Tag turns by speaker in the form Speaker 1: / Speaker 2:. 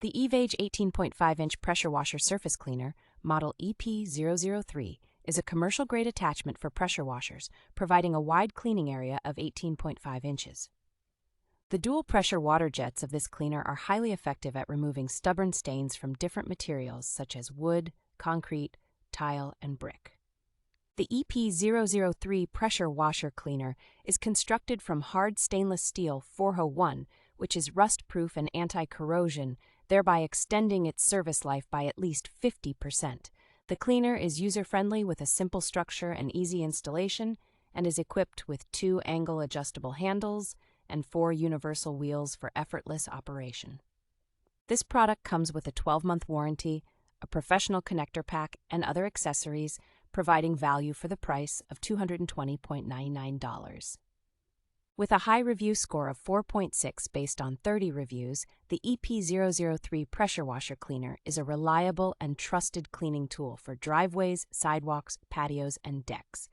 Speaker 1: The EVEAGE 18.5-inch pressure washer surface cleaner, model EP003, is a commercial-grade attachment for pressure washers, providing a wide cleaning area of 18.5 inches. The dual pressure water jets of this cleaner are highly effective at removing stubborn stains from different materials such as wood, concrete, tile, and brick. The EP003 Pressure Washer Cleaner is constructed from hard stainless steel 401, which is rust-proof and anti-corrosion, thereby extending its service life by at least 50%. The cleaner is user-friendly with a simple structure and easy installation, and is equipped with 2 angle adjustable handles and 4 universal wheels for effortless operation. This product comes with a 12-month warranty, a professional connector pack, and other accessories, providing value for the price of $220.99. With a high review score of 4.6 based on 30 reviews, the EP003 Pressure Washer Cleaner is a reliable and trusted cleaning tool for driveways, sidewalks, patios, and decks.